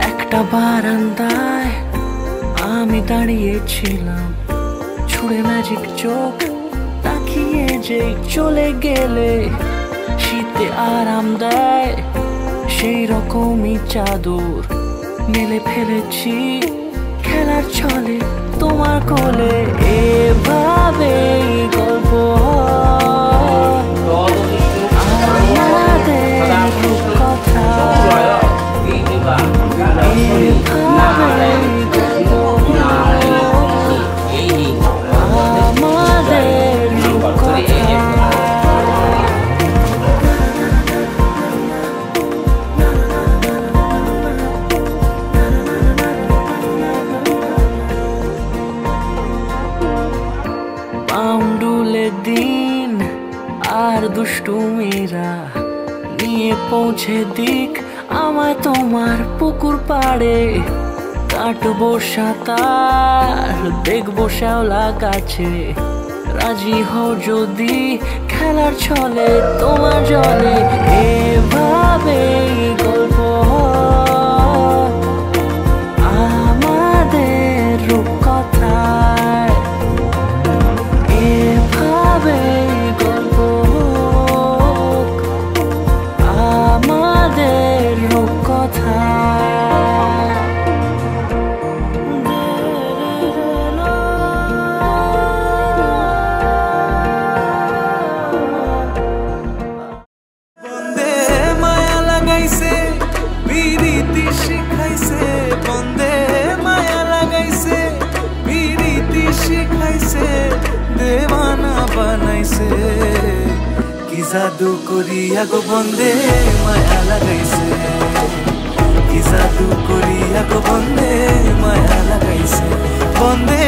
একটা বারান্দায় আমি দাঁড়িয়েছিলাম, ছুঁড়ে ম্যাজিক চোখ তাকিয়ে যে চলে গেলে। শীতে আরাম দেয় সেই রকমই চাদর মেলে ফেলেছি খেলার ছলে তোমার কোলে। এভাবে গল্প আমাদের কথা, পাউন্ডুলে দিন আর দুষ্টুমিরা নিয়ে পৌঁছে দিক আমায় তোমার পুকুর পাড়ে। কাটবো সাঁতার, দেখবো শ্যাওলা গাছে, রাজি হও যদি খেলার ছলে তোমার জলে। এভাবে গল্প আমাদের রূপকথায়, এভাবে গল্প আমাদের রূপকথায়। বন্দে মায়া লাগাইছে বিরীতি শিখাইছে, বন্দে মায়া লাগাইছে বিরীতি শিখাইছে, দেওয়ানা বানাইছে। কি জাদু করিয়া গো বন্দে মায়া লাগাইছে, কি জাদু করিয়া গো বন্দে মায়া লাগাইছে। বন্দে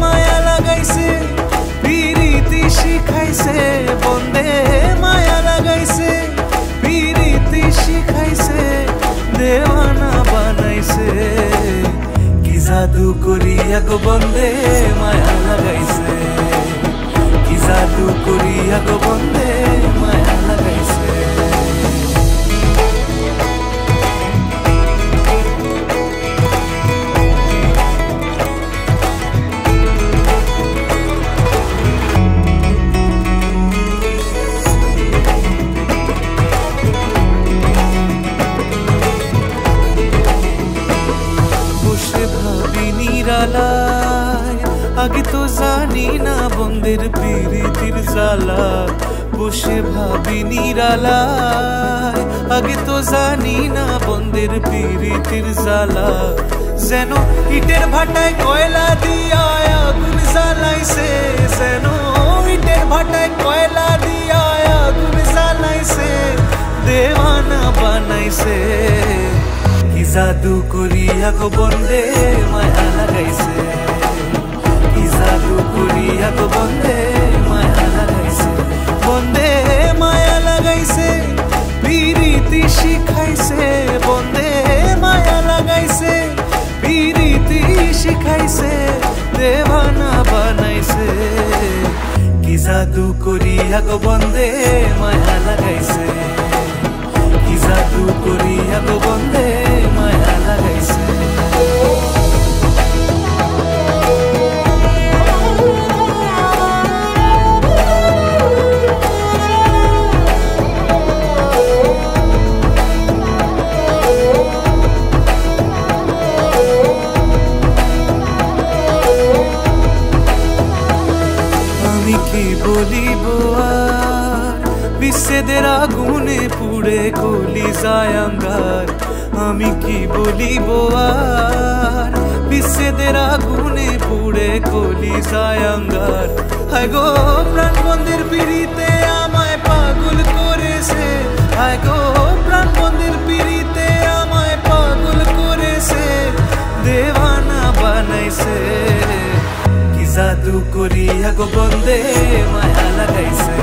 মায়া লাগাইছে বিরীতি শিখাইছে, বন্দে মায়া লাগাইছে বিরীতি শিখাইছে, দেওয়ানা বানাইছে। কি জাদু করিয়া গো বন্দে মায়া লাগাইছে, কি জাদু করিয়া গো বন্দে মায়া লাগাইছে। বসে ভাবি নিরালায়, আগে তো জানি না বন্দের প্রীতির জ্বালা। বসে ভাবি নিরালায়, আগে তো জানি না বন্দের প্রীতির জ্বালা। যেন ইটের ভাটায় কয়লা দিয়া আগুন জ্বালাইছে, যেন ইটের ভাটায় কয়লা দিয়া আগুন জ্বালাইছে, দেওয়ানা বানাইছে। কি জাদু করিয়া গো বন্দে মায়া লাগাইছে, কি জাদু করিয়া গো বন্দে মায়া লাগাইছে। বন্দে মায়া লাগাইছে বিরীতি শিখাইছে, বন্দে মায়া লাগাইছে বিরীতি শিখাইছে, দেওয়ানা বানাইছে। কি জাদু করিয়া গো বন্দে মায়া লাগাইছে, কি জাদু করিয়া গো বন্দে মায়া লাগাইছে। আমি কি বলিব আর, বিচ্ছেদের আগুনে পুড়ে কলিজায় আঙ্গার। আমি কি বলিব আর, বিচ্ছেদের আগুনে পুড়ে কলিজায় আঙ্গার। হায় গো প্রাণবন্দের পিড়িতে আমায় পাগল করেছে, হায় গো প্রাণবন্দের পিড়িতে আমায় পাগল করেছে, দেওয়ানা বানাইছে। কি জাদু করিয়া গো বন্দে মায়া লাগাইছে,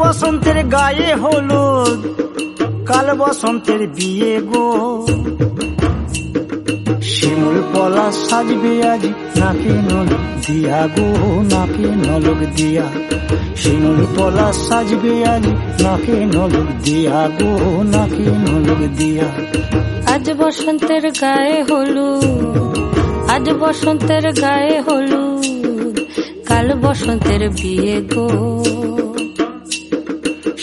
বসন্তের গায়ে হলুদ, কাল বসন্তের বিয়ে গো। শিমুল পলা সাজবে আজ নাকে নলক দিয়া গো, নাকে নলক দিয়া। শিমুল পলা সাজবে আজ নাকে নলক দিয়া গো, নাকে নলক দিয়া। আজ বসন্তের গায়ে হলুদ, আজ বসন্তের গায়ে হলুদ, কাল বসন্তের বিয়ে গো।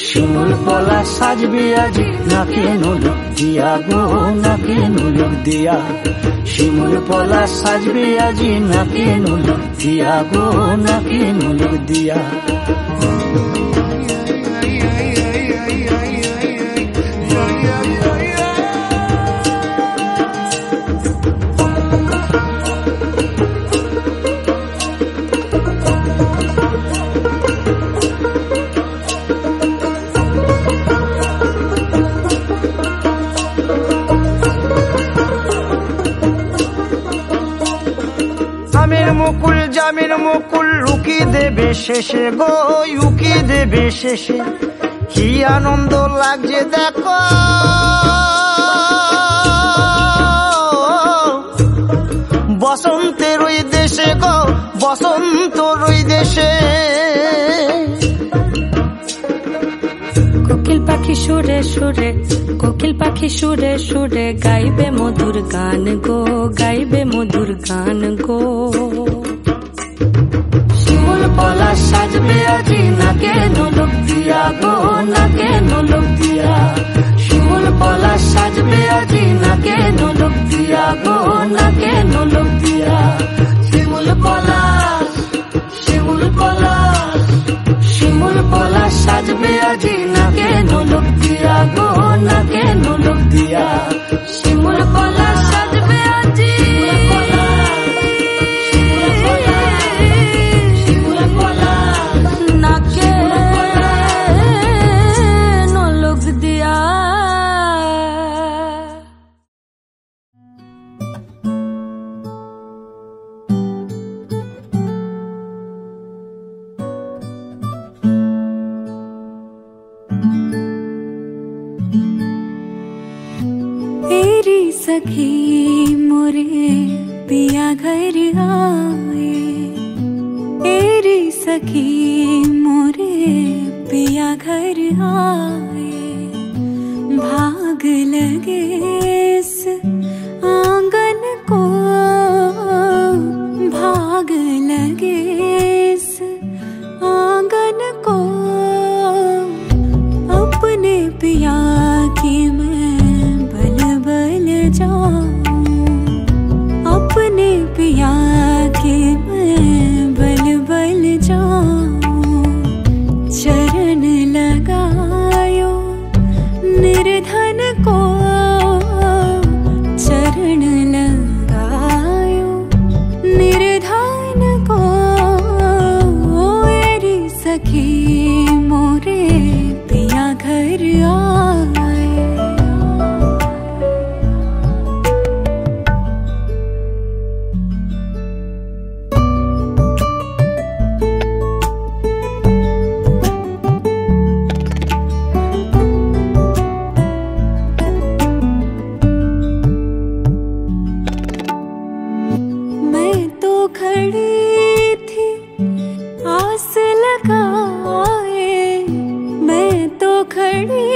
শিমুল পলা সাজবে আজ নাকে নলক দিয়া গো, নাকে নলক দিয়া। শিমুল পলা সাজবে আজ নাকে নলক দিয়া গো, নাকে নলক দিয়া। আমের মুকুল জামের মুকুল লুকি দেবে শেষে গো, উকি দেবে শেষে। কি আনন্দ লাগছে দেখো, বসন্তের ওই দেশে গো, বসন্তর ওই দেশে। কোকিল পাখি সুরে সুরে, কোকিল পাখি সুরে সুরে গাইবে মধুর গান গো, গাইবে মধুর গান গো। শিমুল পলা সাজবে আজি নাকে নলক দিয়া গো, নাকে নলক দিয়া। শিমুল পলা সাজবে আজি নাকে নলক দিয়া গো, নাকে নলক দিয়া। শিমুল পলাশ, শিমুল পলাশ, শিমুল পলাশ সাজবে আজি নাকে নলক দিয়া গো, নাকে নলক দিয়া। শিমুল পলাশ সাজবে আজি, শিমুল পলাশ নাকে নলক দিয়া। तेरी सखी मोरे पिया घर आए, तेरी सखी मोरे पिया घर आए। भाग लगे इस आंगन को, भाग लगे इस आंगन को। अपने पिया की मैं बल बल जाऊं, अपने पिया के मैं बल बल जाऊं। चरण लगायो निर्धन को, चरण लगायो निर्धन को। मेरी सखी मोरे पिया घर आए। मैं तो खड़ी थी आस लगाए, मैं तो खड़ी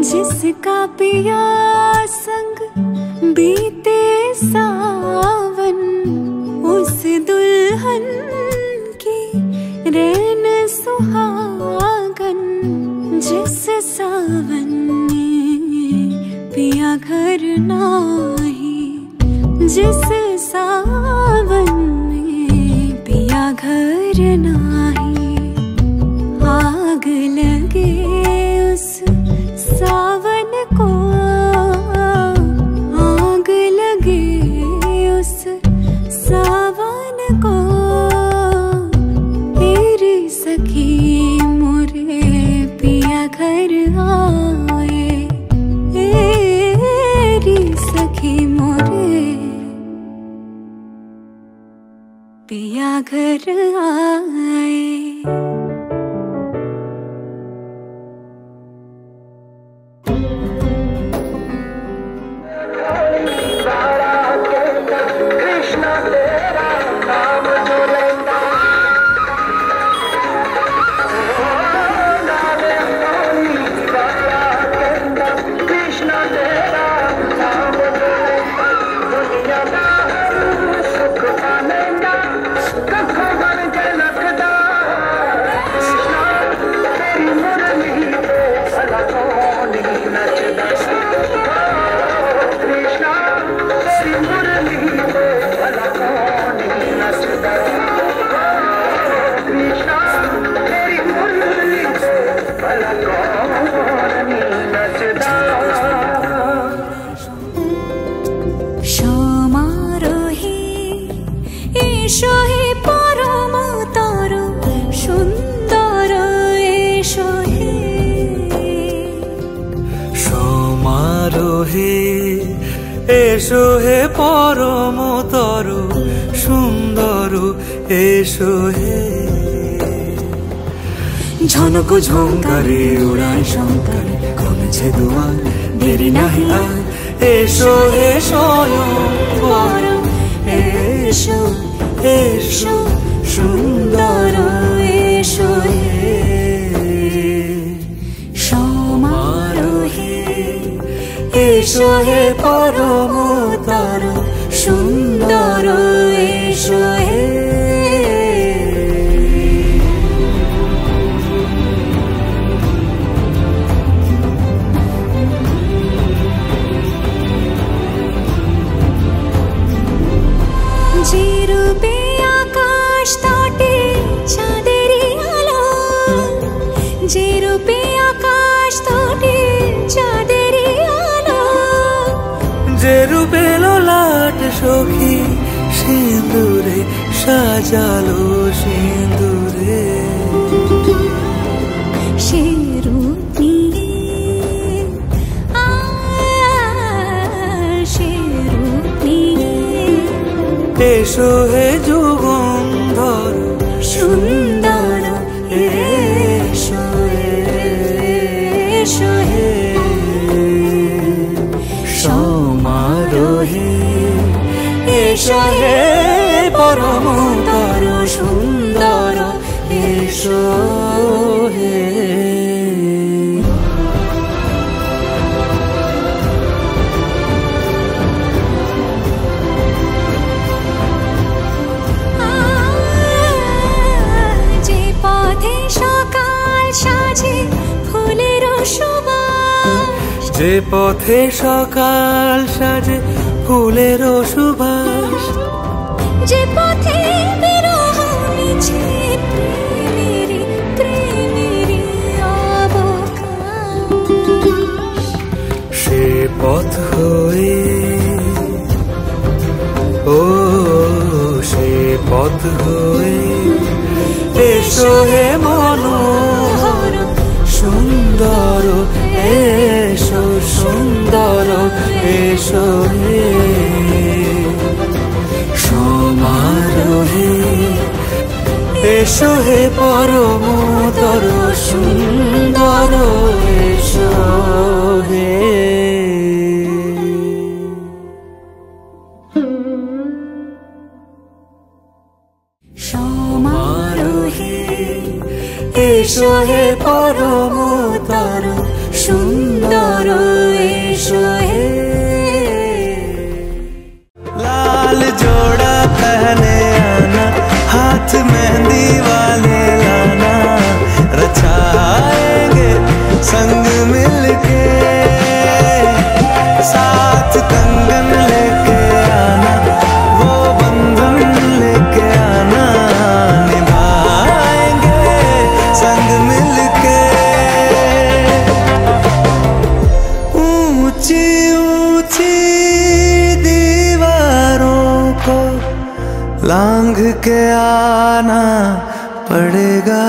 जिसका पिया संग बीते सावन, उस दुल्हन की रैन सुहागन। जिस सावन में पिया घर नाही, जिस सावन में पिया घर नाही। आग लगे उस सावन को, आग लगे उस सावन को। तेरी सखी मोरे पिया घर आए, तेरी सखी मोरे पिया घर आए। এসো হে পরমতর সুন্দর, এসো হে। ঝনক ঝঙ্কারে উড়ায় শঙ্কর, কমেছে দুয়ার দেরি নাহি আর। এসো হে স্বয়ং পরম, এসো এসো সুন্দর, এসো হে সমারোহে। এসো হে পরমতর সুন্দর, এসো হে। যে রূপে আকাশ তটে চাঁদেরই আলো, যে রূপে আকাশ তটে চাঁদেরই আলো। যে রূপে ললাট সখী সিঁদুরে সাজালো সিঁদুরে। সে রূপ নিয়ে, সে রূপ নিয়ে। এসো হে যুগন্ধর সুন্দর, এসো এসো হে সমারোহে। এসো হে পরমতর সুন্দর, এসো হে। যে পথে সকাল সাজে ফুলের সুবাস, যে পথে সকাল সাজে ফুলের সুবাস। যে পথে বিরহ মিছে প্রেমেরই প্রেমেরই অবকাশ। সে পথ হয়ে, ও সে পথ হয়ে। এসো হে মনোহর সুন্দর, এসো সুন্দর, এসো হে সমারোহে। এসো হে পরমতর সুন্দর, এসো হে। সমারোহে। এসো হে পরমতর সুন্দর, लांघ के आना पड़ेगा।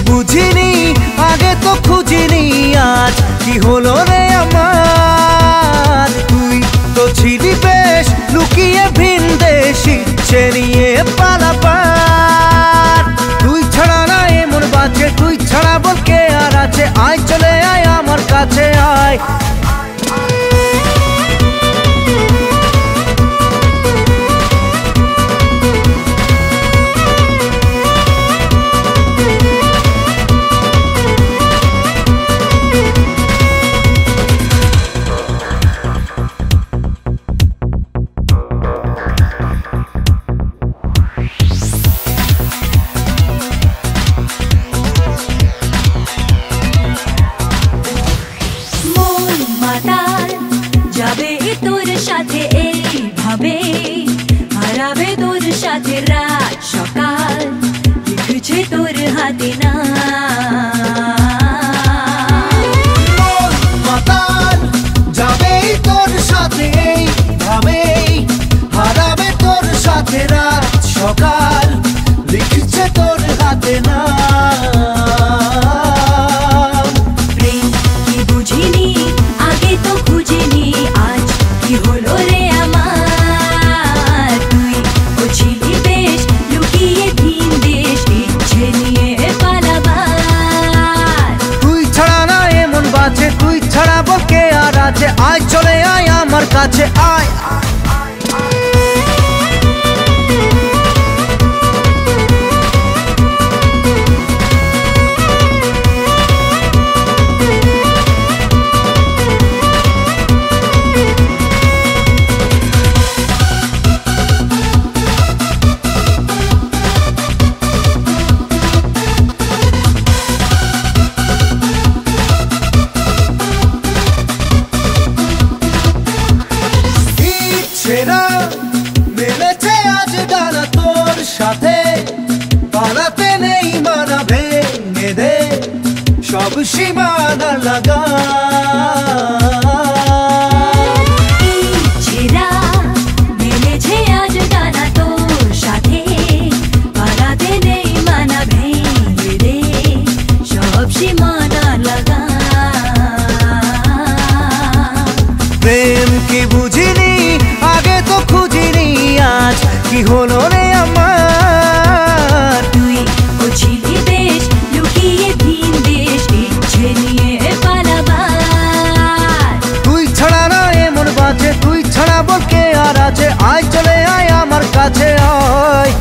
বুঝিনি আগে তো খুঁজিনি আজ কি হলো রে আমার। তুই তো ছিলি বেশ লুকিয়ে ভিন দেশ ইচ্ছে নিয়ে পালাবার। তুই ছাড়া না এমন বাঁচে, তুই ছাড়া বল কে আর আছে। আয় চলে আয় আমার কাছে আয়। হারাবে তোর সাথে রাত সকাল, লিখছে তোর হাতে না। মাতাল যাবে তোর সাথে ভাবে, হারাবে তোর সাথে রাত সকাল, লিখছে তোর হাতে না। প্রেম কি বুঝিনি আগে তো খুঁজিনি আজ কি হলো রে আমার। তুই ছিলি বেশ লুকিয়ে ভিন দেশ ইচ্ছে নিয়ে পালাবার। তুই ছাড়া না এমন বাঁচে, তুই ছাড়া বল কে আর আছে। আয় চলে আয় আমার কাছে আয়। মেলেছে আজ ডানা তোর সাথে, পালাতে নেই মানা ভেঙে দে সব সীমানা লাগা। মেলেছে আজ ডানা তোর সাথে, পালাতে নেই মানা ভেঙে দে সব সীমানা লাগা। প্রেম কি বুঝিনি আগে তো খুঁজিনি আজ কি হলো রে আমার। তুই ছিলি বেশ লুকিয়ে ভিন দেশ ইচ্ছে নিয়ে পালাবার। তুই ছাড়া না এমন বাঁচে, তুই ছাড়া বল কে আর আছে। আয় চলে আয় আমার কাছে আয়।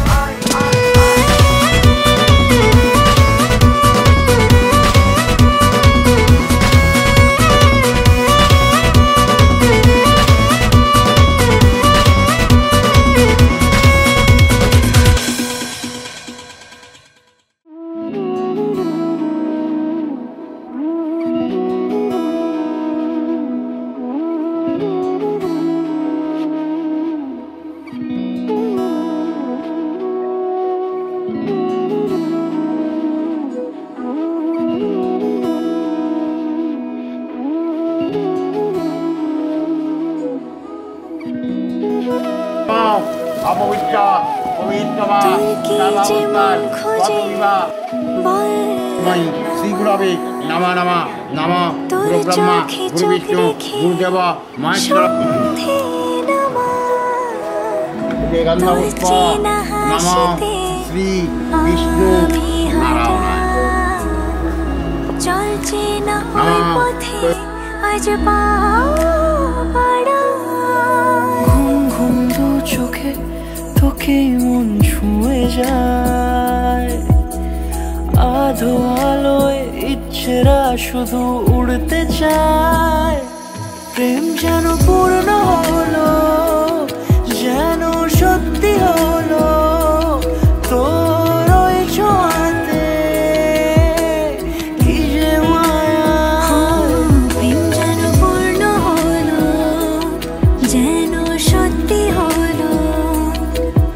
শ্রী গুরবে নমঃ নমঃ নমঃ গুরু ব্রহ্মা গুরু বিষ্ণু গুরুদেব মহেশ্বর। গন্ধ পুষ্প নমঃ শ্রী বিষ্ণু নারায়ণ। চলছে না পথে আজ ঘুম ঘুম দু চোখে তোকে মন ছুঁয়ে যায়। আধো আলোয় ইচ্ছেরা শুধু উড়তে চায়। প্রেম যেন পূর্ণ হলো, যেন সত্যি হলো তোর ওই ছোঁয়াতে, কি যে মায়া। প্রেম যেন পূর্ণ হলো, যেন সত্যি হলো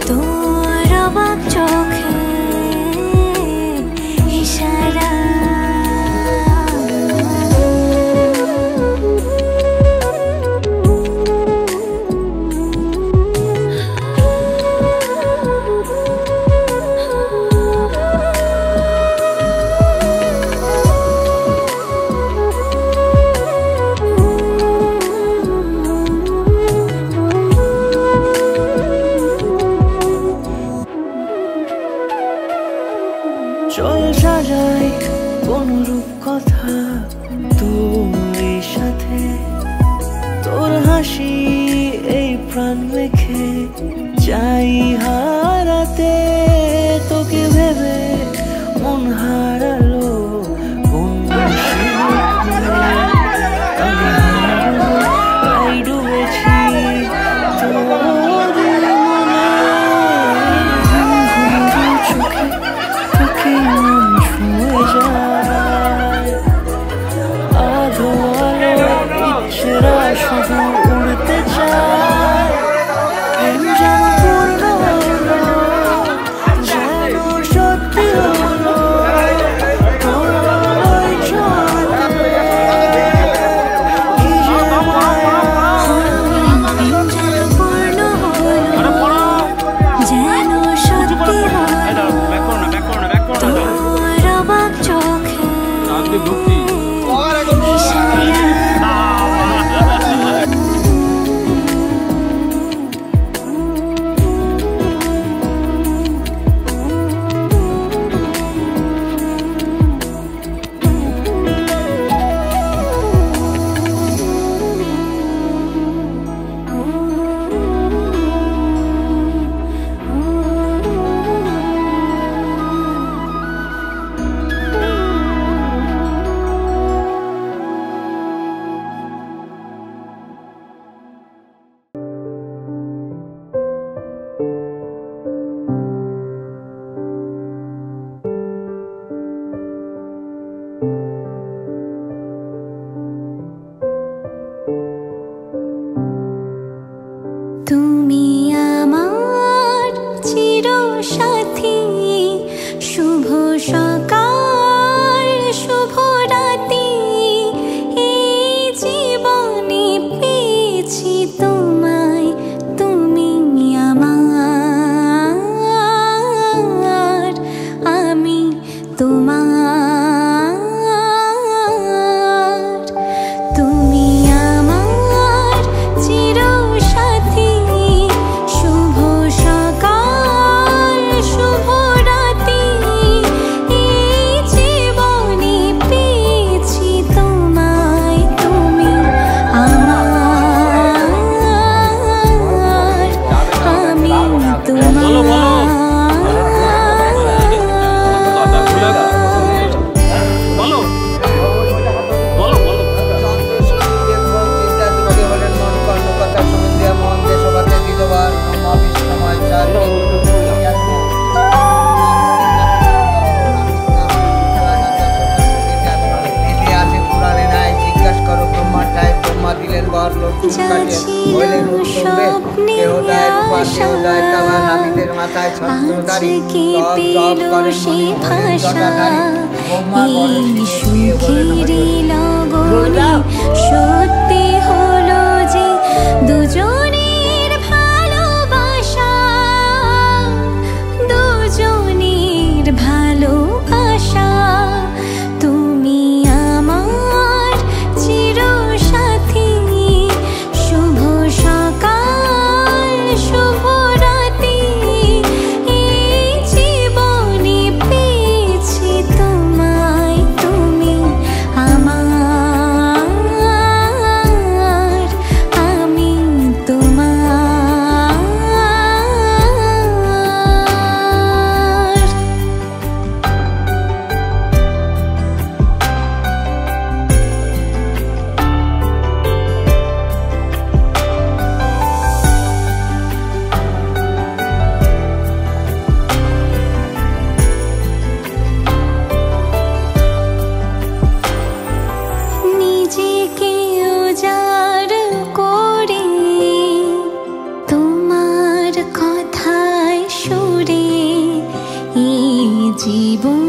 তোর অবাক চোখে ইশারা। চল সাজাই কোন রূপকথা তোর সাথে, তোর হাসি এই প্রাণ মেখে চাই হারাতে। তোকে ভেবে মন হারালো কোন আমি হারাবো, তাই ডুবেছি তোর মনে। চোখে তোকে মন ছুঁয়ে যায়, আধো আলো ইচ্ছেরা শুধু উড়তে চায়। প্রেম যেন পূর্ণ হলো, যেন সত্যি হলো তোর ওই ছোঁয়াতে, কি যে মায়া। প্রেম যেন পূর্ণ হলো, যেন সত্যি হলো তোর অবাক চোখে ইশারা। তুমি আমার চিরসাথী, শুভ সকাল শুভ রাতি, এই জীবনে পেয়েছি তোমায়, তুমি আমার, আমি তোমার। তুমি আমার চিরসাথী, শুভ সকাল শুভ রাতি, এই জীবনে পেয়েছি তোমায়, তুমি আমার, আমি তোমার। আজকে পেল সে ভাষা, এই সুখেরই লগনে সত্যি হলো যে দুজনের ভালোবাসা, দুজনের ভালোবাসা। তুমি আমার চিরসাথী, শুভ সকাল শুভ রাতি, এই জীবনে পেয়েছি তোমায়, তুমি আমার, আমি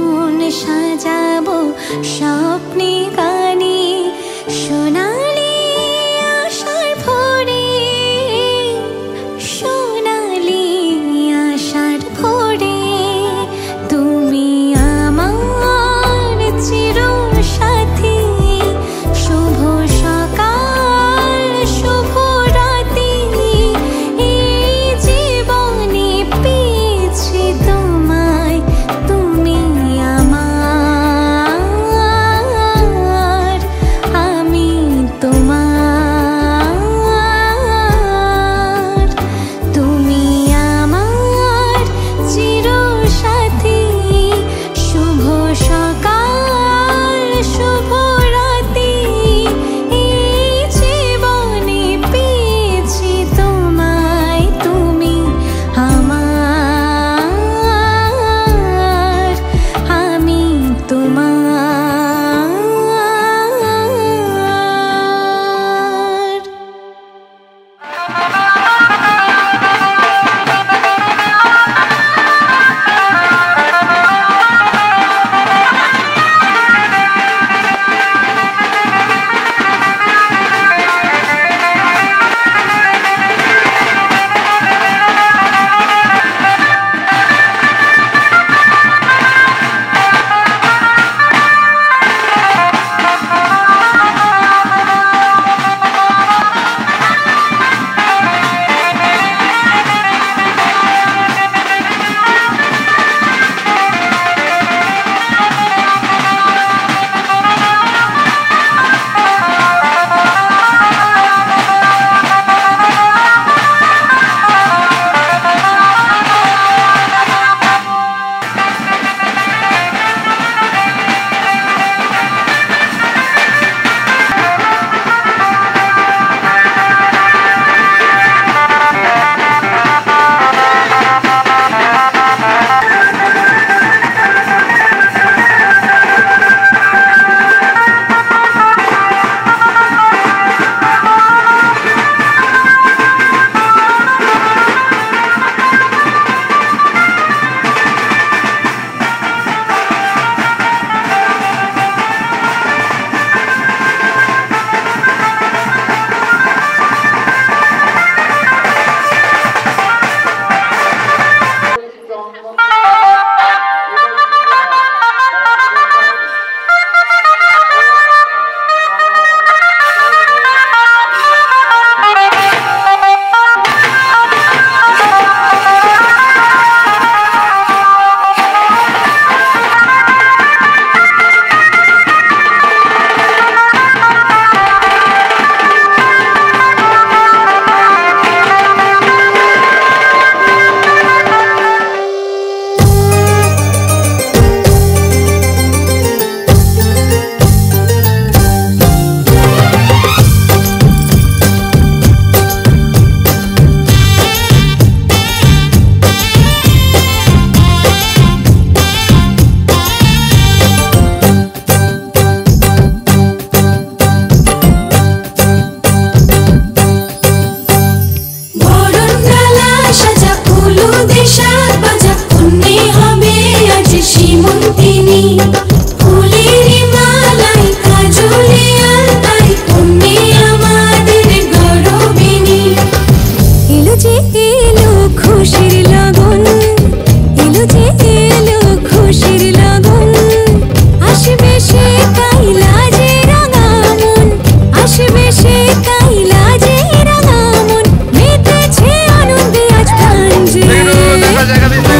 মন সাজাবো স্বপ্নে গানে সোনালি আশার ভোরে, সোনালি আশার ভোরে তুমি আমার চিরসাথী। শুভ সকাল শুভ রাতি, এই জীবনে পেয়েছি তোমায়, তুমি আমার, আমি তোমার, তুমি আমার চিরসাথী। শুভ সকাল শুভ রাতি, এই জীবনে পেয়েছি তোমায়, তুমি আমার, আমি তোমার। জায়গা দিতে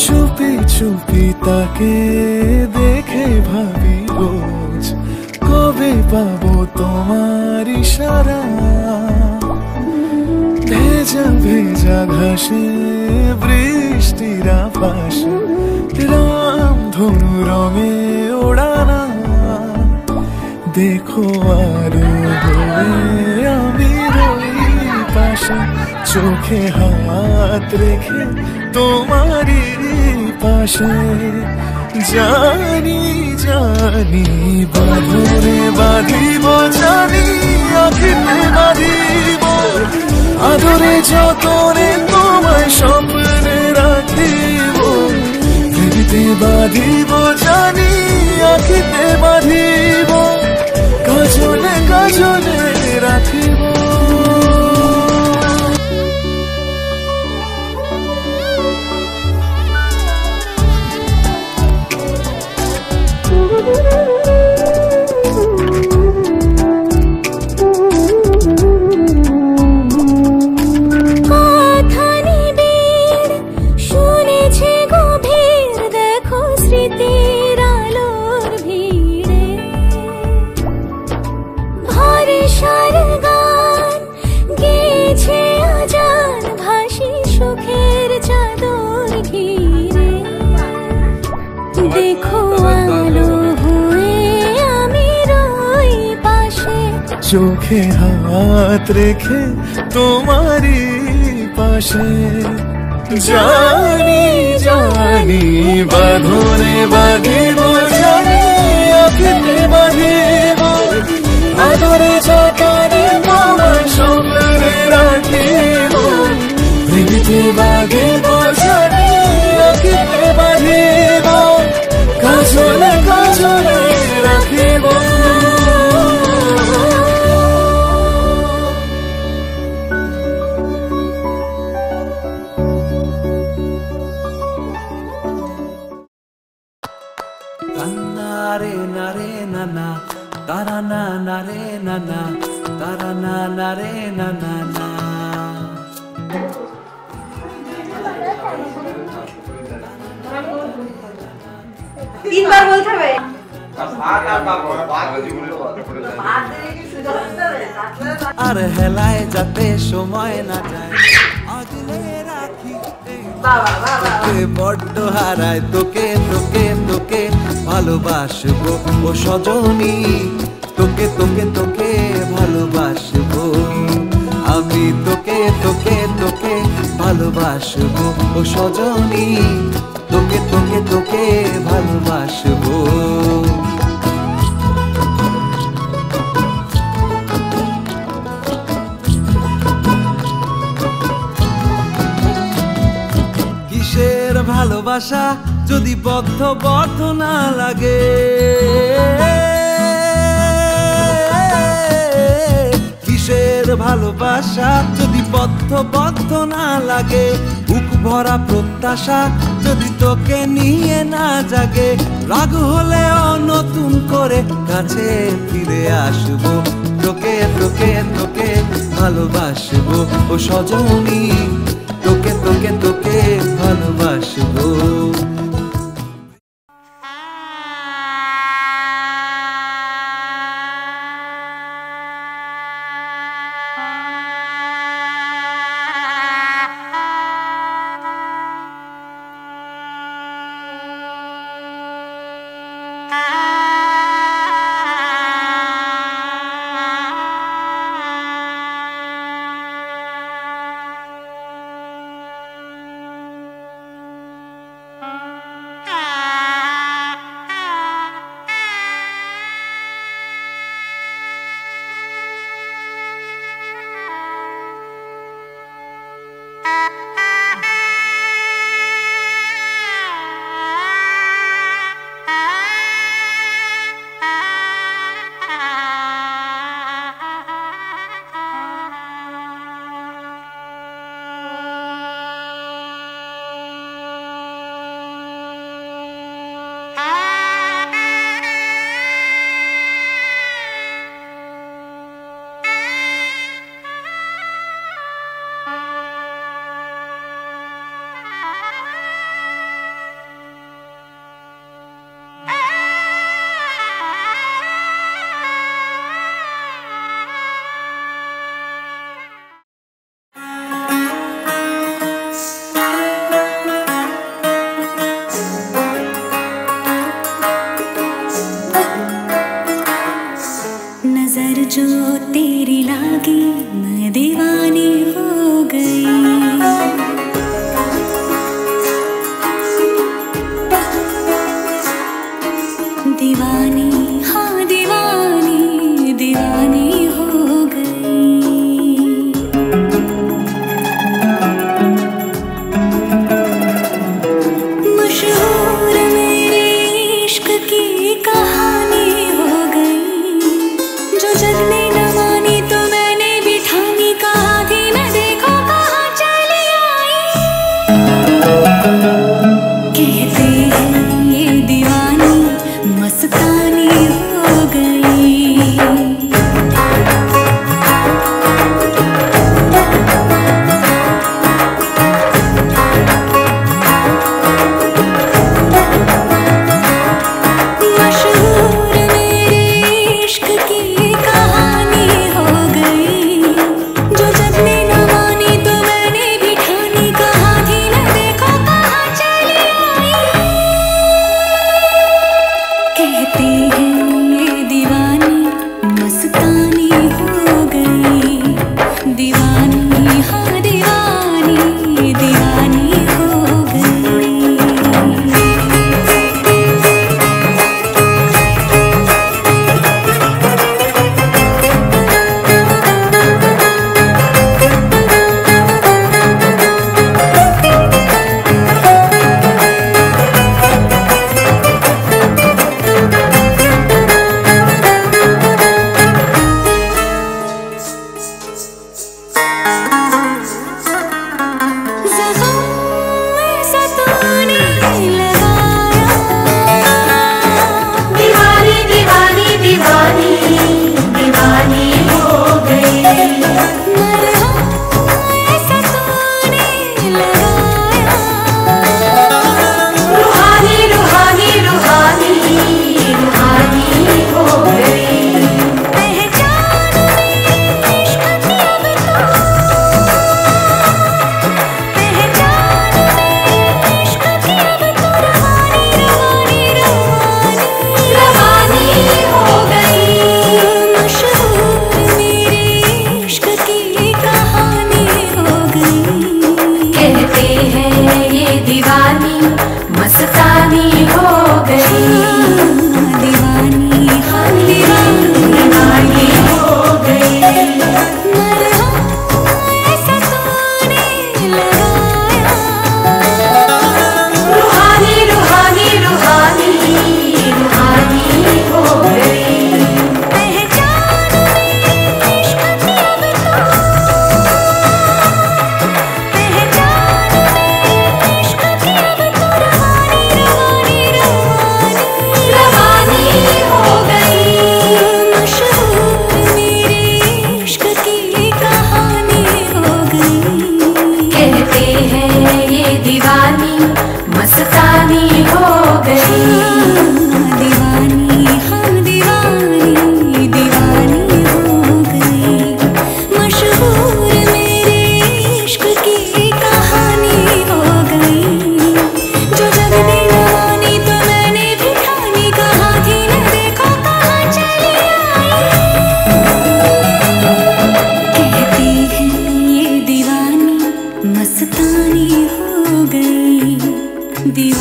চুপি চুপি তাকে দেখে ভাবি রোজ কবে পাবো তোমার ইশারা। ভেজা ভেজা ঘাসে বৃষ্টির আভাসে রাম ধনু রঙে ওড়ানা। দেখো আরো হয়ে আমি রই পাশে, চোখে হাত রেখে তোমারই পাশে। জানি জানি বাঁধরে বাঁধিব, জানি আখিতে বাঁধিব, আদরে যতনে তোমায় স্বপ্নে রাখিব। হৃদিতে বাঁধিব, জানি আখিতে বাঁধিব, কাজলে কাজলে রাখিব। চোখে হাত রেখে তোমারই পাশে। জানি জানি বাঁধনে বাঁধিব, জানি আখিতে বাঁধিব, আদরে যতনে তোমায় স্বপ্নে রাখিব। হৃদিতে বাঁধিব, জানি আখিতে বাঁধিব, কাজলে কাজলে রাখিব। নারে নারে নানা তারা না নারে নানা তারা না নারে নানা না। তিনবার বলতে হবে। আর হেলায় যাতে সময় না যায়, আগলে রাখি বড্ড হারায় তোকে তোকে তোকে ভালোবাসবো ও সজনী। তোকে তোকে তোকে ভালোবাসবো আমি, তোকে তোকে তোকে ভালোবাসবো ও সজনী। তোকে তোকে তোকে ভালোবাসবো। কিসের ভালোবাসা যদি বদ্ধ বদ্ধ না লাগে, কিসের ভালোবাসা যদি বদ্ধ বদ্ধ না লাগে। বুক ভরা প্রত্যাশা যদি তোকে নিয়ে না জাগে, রাগ হলেও নতুন করে কাছে ফিরে আসবো। তোকে তোকে তোকে ভালোবাসবো ও সজনী। তোকে তোকে তোকে ভালোবাসবো।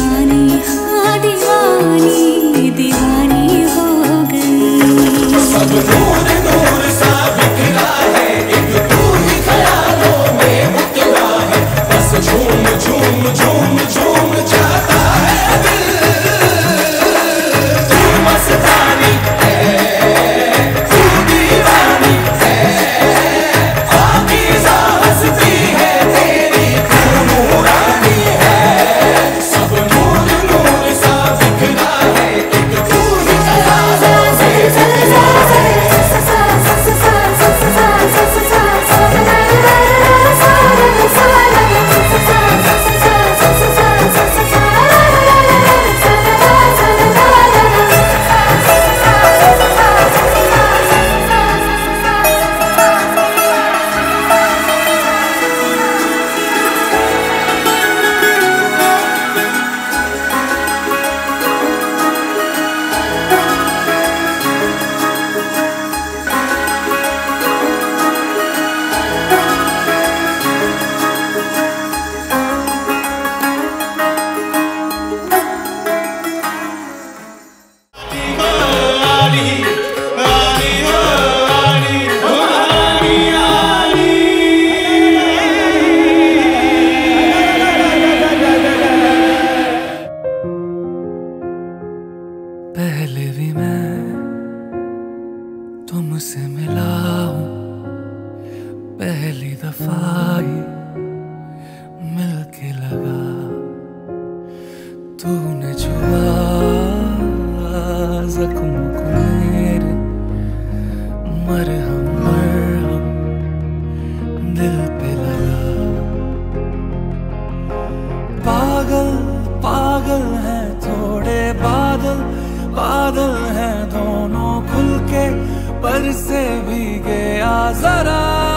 दीवानी हाँ दीवानी दीवानी हो गई। सब नूर नूर सा बिखरा है, एक तू ही ख्यालों में उतरा है, बस झूम झूम झूम झूम जाता है दिल। तू मस्तानी है, तू दीवानी है, पाकीज़ा हस्ती है तेरी, तू नूरानी है। सब नूर नूर सा बिखरा है, एक तू ही ख्यालों में उतरा है। पहले भी मैं तुमसे मिला हूँ, पहली दफा ही मिलके लगा, तूने छुआ जख्म को मेरे, मरहम मरहम दिल पे लगा। पागल पागल है थोड़े बादल, बादल हैं दोनों खुल के, पर से भीगे आ जरा।